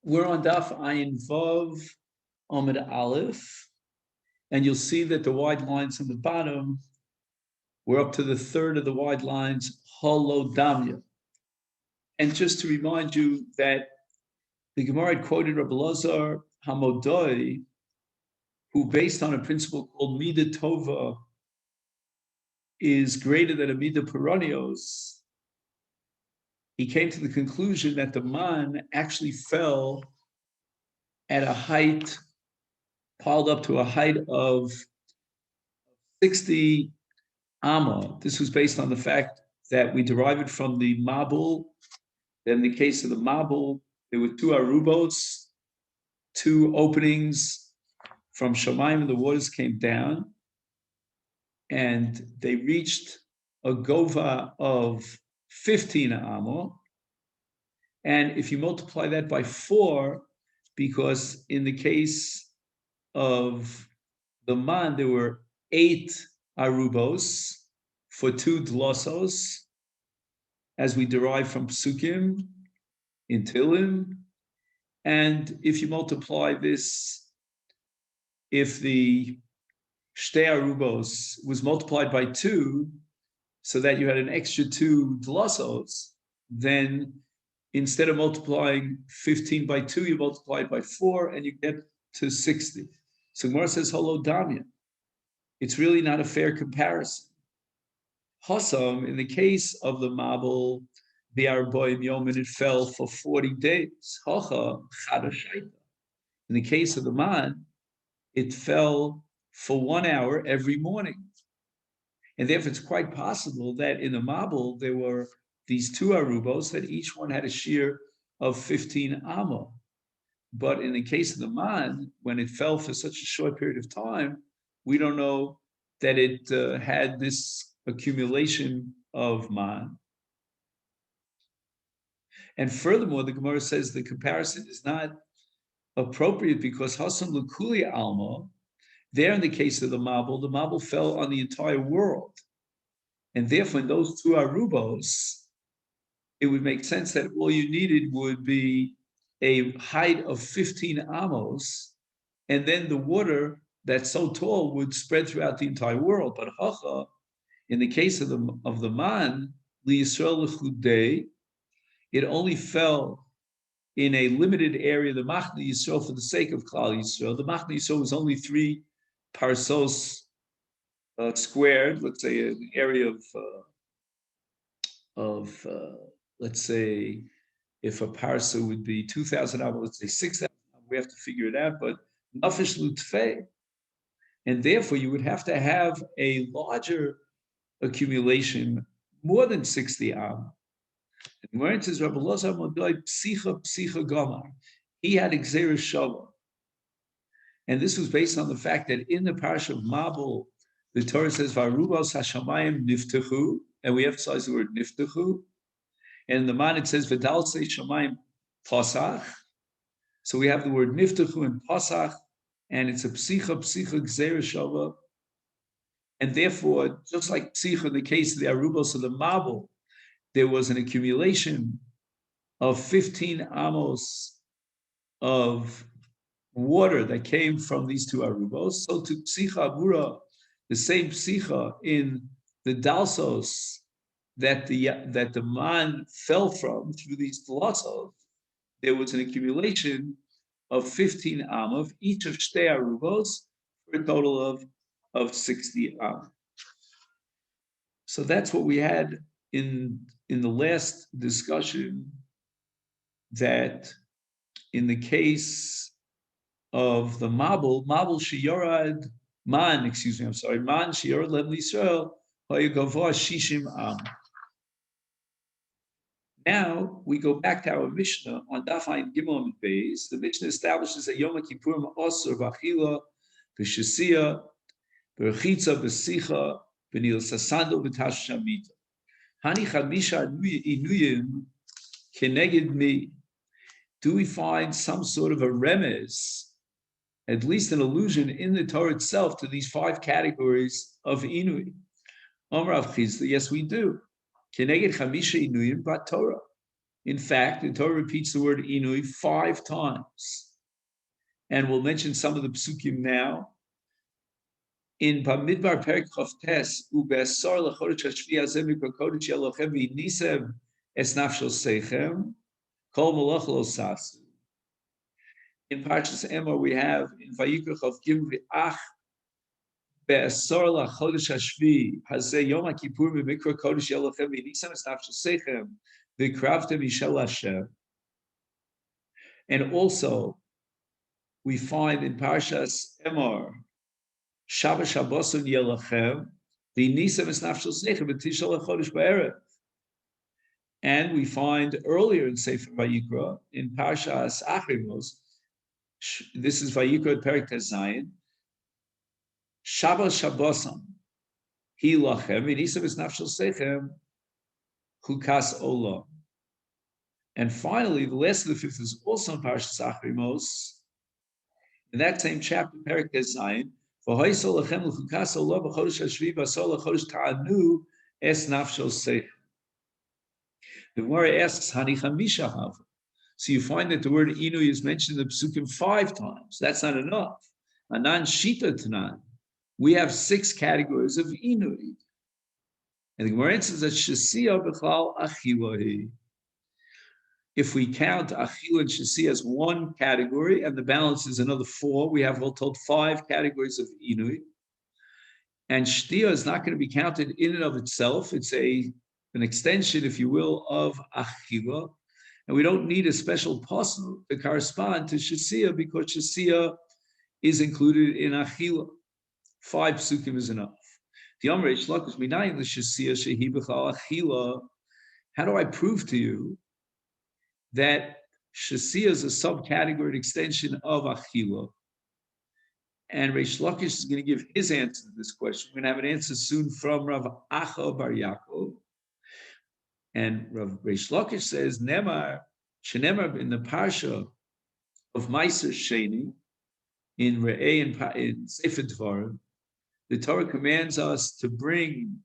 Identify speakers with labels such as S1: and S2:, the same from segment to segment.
S1: We're on Daf Ayin Vav Amid Aleph, and you'll see that the wide lines on the bottom, we're up to the third of the wide lines, Holodamya. And just to remind you that the Gemara had quoted Rabbi Lazar Hamodoi, who, based on a principle called Mida Tova, is greater than a Mida Peronios. He came to the conclusion that the man actually fell at a height, piled up to a height of 60 Amma. This was based on the fact that we derive it from the Mabul. In the case of the Mabul, there were two Arubos, two openings from Shamayim, and the waters came down, and they reached a Gova of 15 Amma. And if you multiply that by 4, because in the case of the Man, there were 8 Arubos for 2 Dlosos, as we derive from Psukim in Tilim. And if you multiply this, if the Shtei Arubos was multiplied by 2, so that you had an extra 2 Dlosos, then instead of multiplying 15 by 2, you multiply it by 4, and you get to 60. So Gemara says, Holodamya. It's really not a fair comparison. Hossam, in the case of the Mabul, the Arboim Yomin, it fell for 40 days. Hocha, Chadashaita. In the case of the Man, it fell for 1 hour every morning. And therefore, it's quite possible that in the Mabul, there were these 2 Arubos that each one had a shear of 15 Amma. But in the case of the Man, when it fell for such a short period of time, we don't know that it had this accumulation of Man. And furthermore, the Gemara says the comparison is not appropriate because Hasam Lukuli Alma, there in the case of the Mabul fell on the entire world. And therefore, in those 2 Arubos, it would make sense that all you needed would be a height of 15 amos, and then the water that's so tall would spread throughout the entire world. But Hacha, in the case of the Man, Li Yisrael L'chudei, it only fell in a limited area, the Machne Yisrael, for the sake of Klal Yisrael. The Machne Yisrael was only 3 parsos squared, let's say an area of let's say, if a parsa would be 2,000 amos, let's say 6,000, we have to figure it out, but nafish lutfei. And therefore, you would have to have a larger accumulation, more than 60 am. And where it says, Rabbi Loza Modoi Psicha Gomar, he had Xeris Shava. And this was based on the fact that in the parish of Mabul, the Torah says, Varubos Hashamayim Niftechu, and we emphasize the word Niftechu. And in the Man it says Vidal Se Shamayim Pasach. So we have the word Niftechu and Pasach, and it's a Psicha Xeris Shava. And therefore, just like Psicha in the case of the Arubos of the Mabul, there was an accumulation of 15 amos of water that came from these 2 Arubos. So to Psicha Abura, the same Psicha in the Dalsos that the Man fell from through these Tlasos, there was an accumulation of 15 am of each of Shtei Arubos for a total of 60 am. So that's what we had in the last discussion, that in the case of the Man Shiyorad Lem L'Yisrael Hayagavah Shishim Am. Now we go back to our Mishnah on Daf Ayin Gimel and Beis. The Mishnah establishes that Yoma Kippurim Osur B'Achila B'Shasiya B'Rechitza B'Sicha B'Nil Sasando B'Tash Shamita Hani Chamisha Inuyim Keneged Mi. Do we find some sort of a remez, at least an allusion in the Torah itself, to these 5 categories of Inui? Omar Av Chizda, yes, we do. Keneged Chamisha Inuyim Bat Torah. In fact, the Torah repeats the word inui 5 times. And we'll mention some of the psukim now. In Bamidbar Perek Chavtes, Ube'asar lechodesh hashvi hazeh mikra kodesh Elochem v'nisem es nafshel seichem, kol malach lo sasu. In Parshas Emor, we have in Vayikra Chav Gimel v'ach be'asar lechodesh hashvi hazeh yom kippur mikra kodesh Elochem v'nisem es nafshel seichem v'kravtem yishel Hashem. And also, we find in Parshas Emor, Shabbos Shabboson Yelachem, the Nisam is Nafshel Seichem, B'Tishal HaChodesh B'Erev. And we find earlier in Sefer Vayikra, in Parshas Achrimos, this is Vayikra Perek Tezayin, Shabbos Shabboson Yelachem, the Nisam is Nafshel Seichem, Chukas Olam. And finally, the last of the fifth is also in Parshas Achrimos, in that same chapter, Perek Tezayin, the Gemara asks, Hani Chamisha Hav. So you find that the word Inui is mentioned in the Psukim 5 times. That's not enough. Anan Shita Tanan. We have 6 categories of Inui. And the Gemara answers that Shasiya B'chlal Achilahi. If we count Achil and Shasi as 1 category, and the balance is another 4, we have all told 5 categories of Inui. And Shtia is not going to be counted in and of itself. It's an extension, if you will, of Achila. And we don't need a special pasuk to correspond to Shasiya because Shasiya is included in Achila. 5 psukim is enough. The Amr Shlakish Minayin the Shasiya Shehi B'chal Achila. How do I prove to you that Shasiya is a subcategory extension of Achila? And Reish Lakish is going to give his answer to this question. We're going to have an answer soon from Rav Acha Bar Yaakov. And Rav Reish Lakish says, Nemar, Shenemar in the Parsha of Meiser Sheni, in Re'eh in Sefer Dvarim, the Torah commands us to bring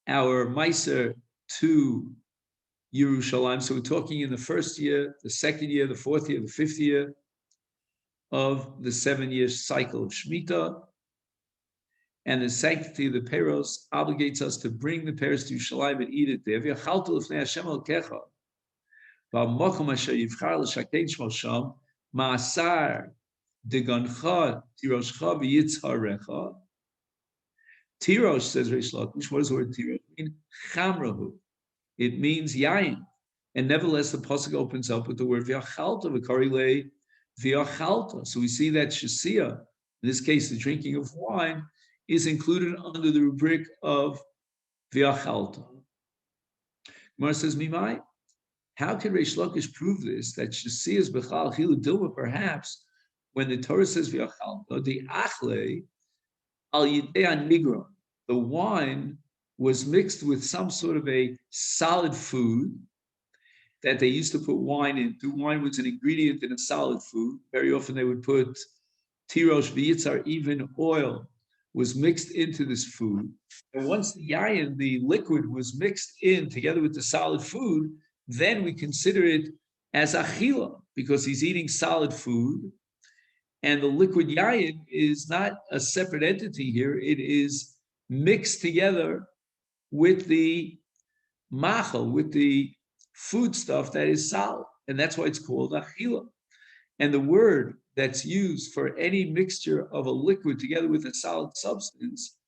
S1: our Meiser to Yerushalayim. So we're talking in the first year, the second year, the fourth year, the fifth year of the 7-year cycle of Shemitah. And the sanctity of the Peros obligates us to bring the Peros to Yerushalayim and eat it there. Tirosh, says Reish Lakish, what does the word Tirosh mean? Chamrahu. It means yayin. And nevertheless, the pasuk opens up with the word v'yachalta, v'karilei v'yachalta. So we see that shasiya, in this case, the drinking of wine, is included under the rubric of v'yachalta. Gemara says, Mimai, how can Reish Lakish prove this? That shasiya is b'chal chilu dilma, perhaps, when the Torah says v'yachalta, the achle al yidei nigron, the wine was mixed with some sort of a solid food that they used to put wine into. Wine was an ingredient in a solid food. Very often they would put tirosh v'yitzar, even oil was mixed into this food. And once the yayin, the liquid, was mixed in together with the solid food, then we consider it as achila, because he's eating solid food. And the liquid yayin is not a separate entity here. It is mixed together with the machal, with the food stuff that is solid. And that's why it's called achila. And the word that's used for any mixture of a liquid together with a solid substance is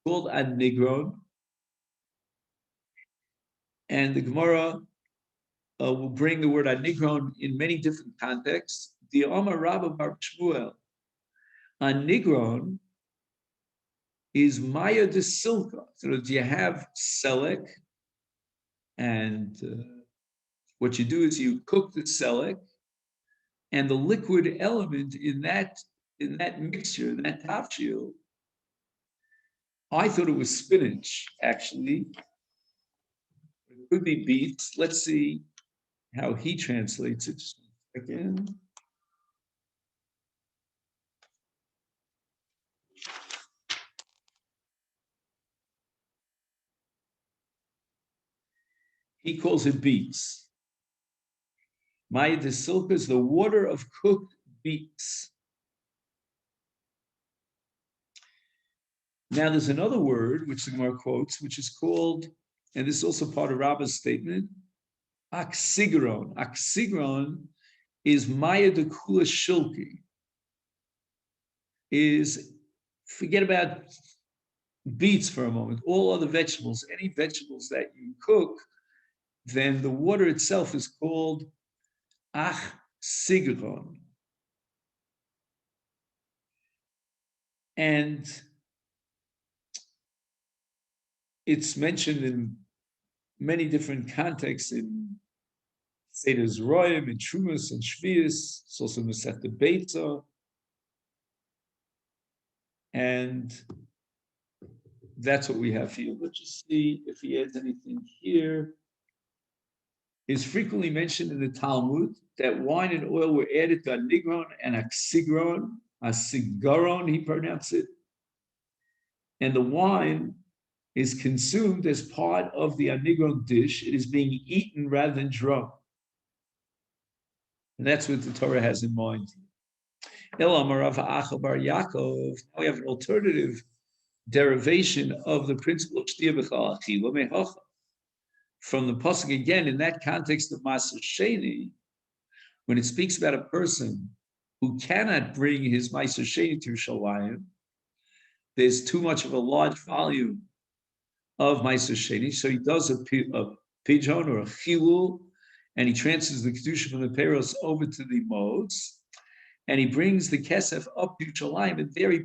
S1: called anigron. And the Gemara will bring the word anigron in many different contexts. The Amar Rabba Bar Shmuel, anigron is maya de silka. So you have selek, and what you do is you cook the selek, and the liquid element in that mixture, in that tafshil, I thought it was spinach, actually. It could be beets. Let's see how he translates it. Just a second. He calls it beets. Maya de silka is the water of cooked beets. Now there's another word which the Gemara quotes, which is called, and this is also part of Rabba's statement, oxygoron. Oxygoron is Maya de kula shilki. Is, forget about beets for a moment, all other vegetables, any vegetables that you cook, then the water itself is called oxygoron. And it's mentioned in many different contexts in Seder's Royim, in Trumas, and Shvius. It's also Masechet Beitza. And that's what we have here. Let's just see if he adds anything here. It's frequently mentioned in the Talmud that wine and oil were added to anigron and asigaron, he pronounced it. And the wine is consumed as part of the anigron dish. It is being eaten rather than drunk. And that's what the Torah has in mind. Now we have an alternative derivation of the principle of Shtiyah B'chal Achila Mehacha. From the pasuk again, in that context of Masechet, when it speaks about a person who cannot bring his Masechet to Yerushalayim, there's too much of a large volume of Masechet, so he does a pigeon or a chilul, and he transfers the kedusha from the peros over to the modes, and he brings the kesef up to Yerushalayim, and there he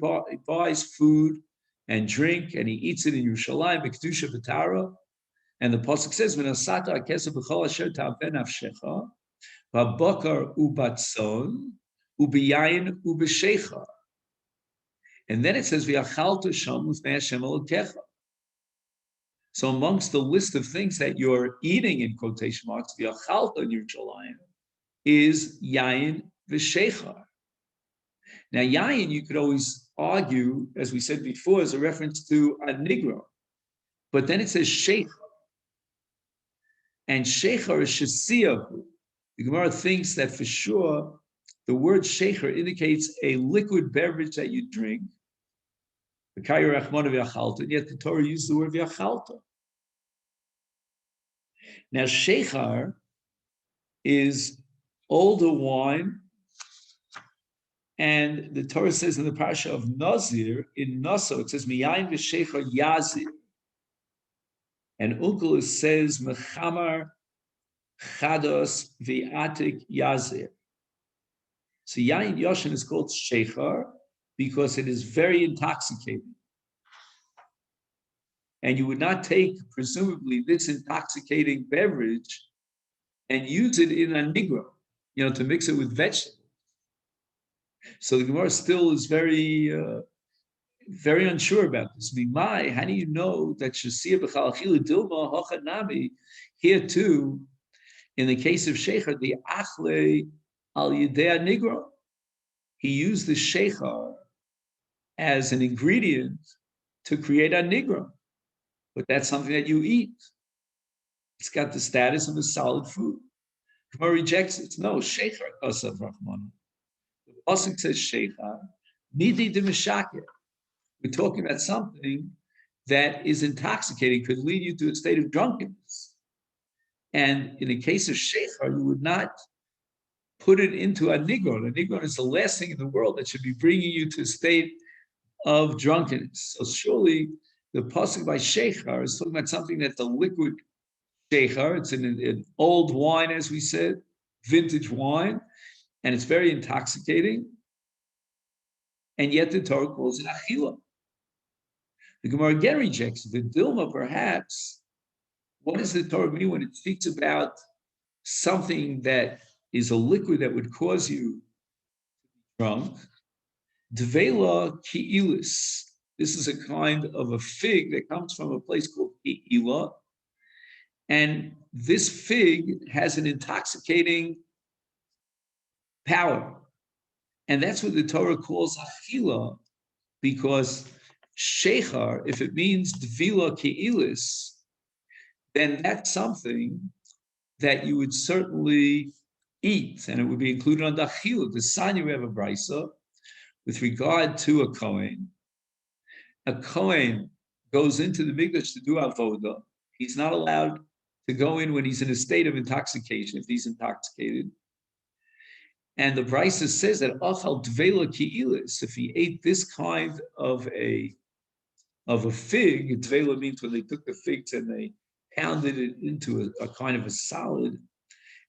S1: buys food and drink, and he eats it in Yerushalayim, the kedusha v'tara. And the pasuk says, "V'nasata kesef b'chol asher ta'aven nafshecha, v'bakar ubatzon, ubiyayin ubeshecha." And then it says, "V'yachalta sham l'fnei Hashem Elokecha." So amongst the list of things that you're eating, in quotation marks, v'yachalta in Yerushalayim, is yayin v'shechar. Now, yayin, you could always argue, as we said before, as a reference to a negro, but then it says shechar. And shechar is shesiyahu. The Gemara thinks that for sure the word shechar indicates a liquid beverage that you drink. And yet the Torah used the word v'yachalta. Now shechar is older wine, and the Torah says in the parasha of Nazir, in Naso, it says miyayin v'shechar yazir. And Unkel says, Mechamar Chados V'atik Yazir. So Yain Yoshin is called Shechar because it is very intoxicating. And you would not take, presumably, this intoxicating beverage and use it in a nigro, to mix it with vegetables. So the Gemara still is very unsure about this. Mimai, how do you know that Shesiyah B'chal Achila Dilma Hochanami, here too, in the case of Shechar, the Achle al Yidea Nigro, he used the Shechar as an ingredient to create a Nigro. But that's something that you eat. It's got the status of a solid food. Gemara rejects it. No, Shechar Kosav Rahman. The Pasuk says Shechar, Nidi de Meshakeh. We're talking about something that is intoxicating, could lead you to a state of drunkenness. And in the case of shechar, you would not put it into a nigron. A nigron is the last thing in the world that should be bringing you to a state of drunkenness. So surely the pasuk by shechar is talking about something that's a liquid shechar. It's an old wine, as we said, vintage wine, and it's very intoxicating. And yet the Torah calls it achila. The Gemara again rejects it. The Dilma, perhaps, what does the Torah mean when it speaks about something that is a liquid that would cause you drunk? Dvela ki'ilis. This is a kind of a fig that comes from a place called Ki'ila. And this fig has an intoxicating power. And that's what the Torah calls achila, because shechar, if it means dvila ki'ilis, then that's something that you would certainly eat, and it would be included on the achila. The sign we have a brisa with regard to a Kohen. A Kohen goes into the mikdash to do avoda. He's not allowed to go in when he's in a state of intoxication, if he's intoxicated. And the brisa says that achal dvela ki'ilis, if he ate this kind of a fig, dvela means when they took the figs and they pounded it into a kind of a solid,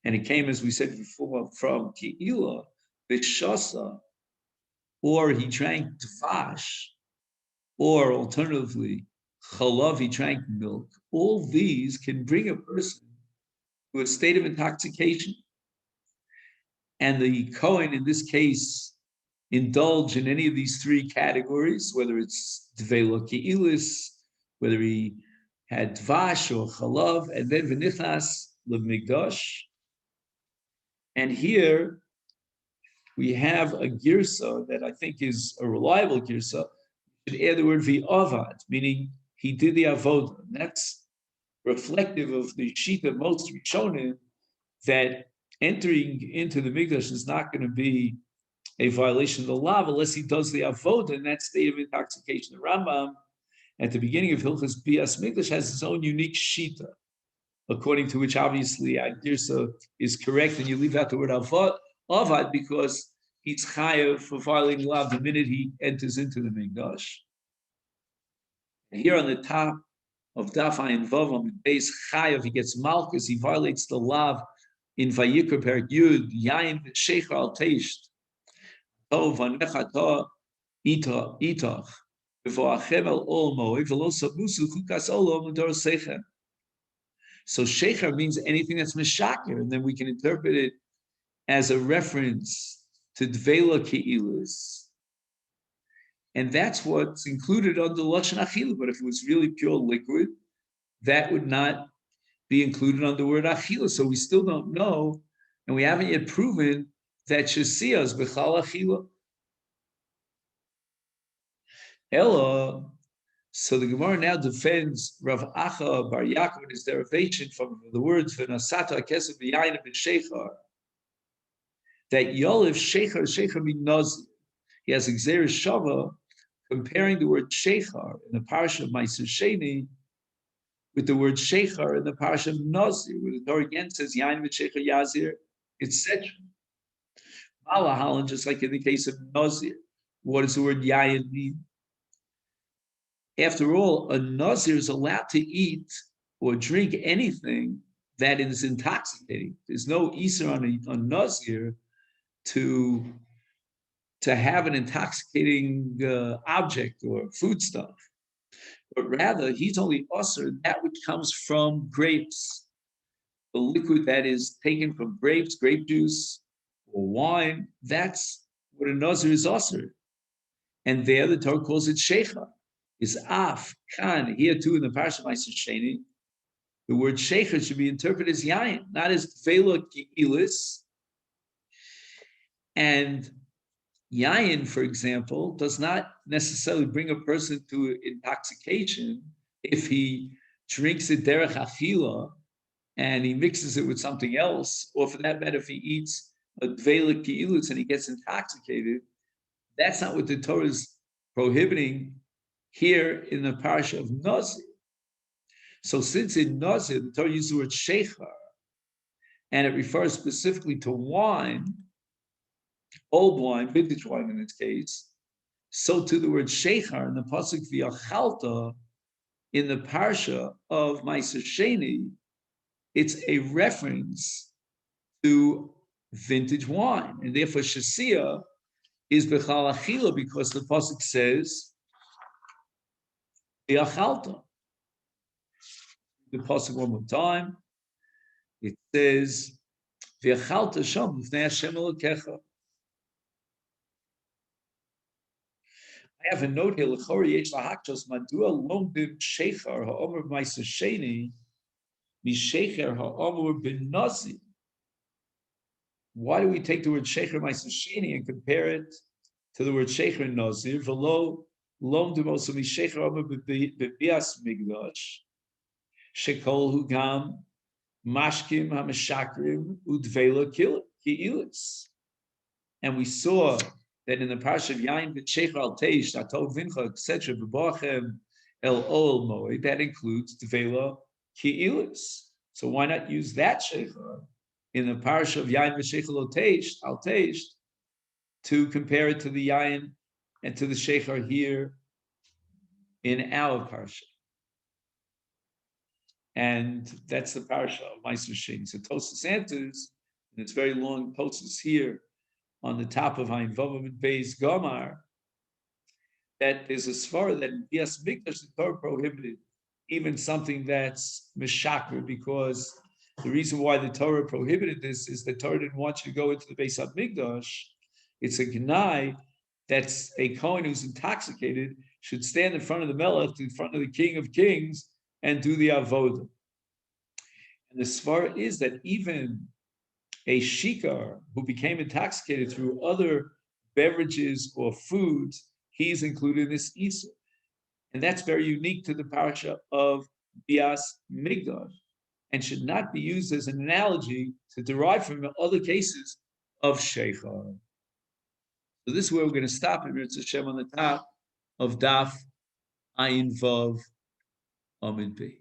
S1: and it came, as we said before, from ki'ila, bishasa, or he drank dvash, or alternatively, chalav, he drank milk. All these can bring a person to a state of intoxication. And the Kohen, in this case, indulge in any of these three categories, whether it's dvela ki'ilis, whether he had dvash or chalav, and then v'nichnas l'migdash. And here we have a girsa that I think is a reliable girsa. You should add the word v'avad, meaning he did the avodah. And that's reflective of the shita most Rishonim, that entering into the mikdash is not going to be a violation of the law unless he does the avodah in that state of intoxication. The Rambam, at the beginning of Hilchas Bias Mikdash, has his own unique shita, according to which obviously Girsa is correct, and you leave out the word avad because he's chayav for violating law the minute he enters into the mikdash. And here on the top of Daf Ayin Vav on the base chayav, he gets malchus, he violates the law in Vayikra Perek Yud, Yain Sheikh al Teisht. So Sheikha means anything that's meshaker, and then we can interpret it as a reference to dvela ki'ilis, and that's what's included under lashon achila. But if it was really pure liquid, that would not be included under the word achila. So we still don't know, and we haven't yet proven that shesiyah is b'chal achila. Ella, so the Gemara now defends Rav Acha Bar Yaakov in his derivation from the words v'nasata kesef b'yayin b'sheichar, that Yoliv sheichar means nazir. He has Xeris Shava comparing the word sheichar in the parsha of Ma'aser Sheni with the word sheichar in the parsha of Nazir, where the Torah again says yayin b'sheichar yazir, etc. Malahalan, just like in the case of Nazir, what does the word yayin mean? After all, a Nazir is allowed to eat or drink anything that is intoxicating. There's no Isser on a Nazir to have an intoxicating object or foodstuff, but rather he's only usher that which comes from grapes, the liquid that is taken from grapes, grape juice, or wine. That's what a Nazir is usher. And there the Torah calls it Sheicha. Is af, kan, here too in the Parsha Ma'aser Sheni, the word Sheicha should be interpreted as yayin, not as dvela ki'ilis. And yayin, for example, does not necessarily bring a person to intoxication if he drinks it derech achila and he mixes it with something else, or for that matter, if he eats a dvela ki'ilis and he gets intoxicated. That's not what the Torah is prohibiting here in the parsha of Nazir. So since in Nazir, the Torah uses the word sheichar, and it refers specifically to wine, old wine, vintage wine in this case, so to the word sheichar in the pasuk v'yachalta in the parsha of Ma'aser Sheni, it's a reference to vintage wine, and therefore shesiyah is b'chal achila because the pasuk says v'yachalta. The pasuk one more time. It says v'yachalta sham b'fnei Hashem Elokecha. I have a note here. L'chori yesh lahaktos madua lomdim sheichar ha'omer Ma'aser Sheni mishecher ha'omer ben Nazir. Why do we take the word sheichar Ma'aser Sheni and compare it to the word sheichar in Nazir? V'lo lomdim also mishecher ha'omer bebias migdash shekol hu gam mashkim hameshakrim udvela ki'ilis. And we saw that in the parsha of Yain v'Sheicher al Teish, Atov Vincha, etc., B'Bachem El Ol Moed, that includes Tvela ki'ilis. So why not use that Sheicher in the parsha of Yain v'Sheicher al Teish to compare it to the Yain and to the Sheicher here in our parsha? And that's the parsha of Meiser Shing. So Tosas answers, and it's very long Tosas here on the top of Hain Vavam and Beis Gomar, that there's a svara that in Bias Mikdash the Torah prohibited even something that's mishaker, because the reason why the Torah prohibited this is the Torah didn't want you to go into the Beis Hamikdash. It's a gnai that's a Kohen who's intoxicated should stand in front of the Melech, in front of the King of Kings, and do the avodah. And the svara is that even a shikar who became intoxicated through other beverages or foods, he's included in this Isur. And that's very unique to the parasha of Bias Migdash and should not be used as an analogy to derive from other cases of Sheikhar. So this is where we're going to stop it. It's Hashem on the top of Daf Ayin Vav Amid Bey.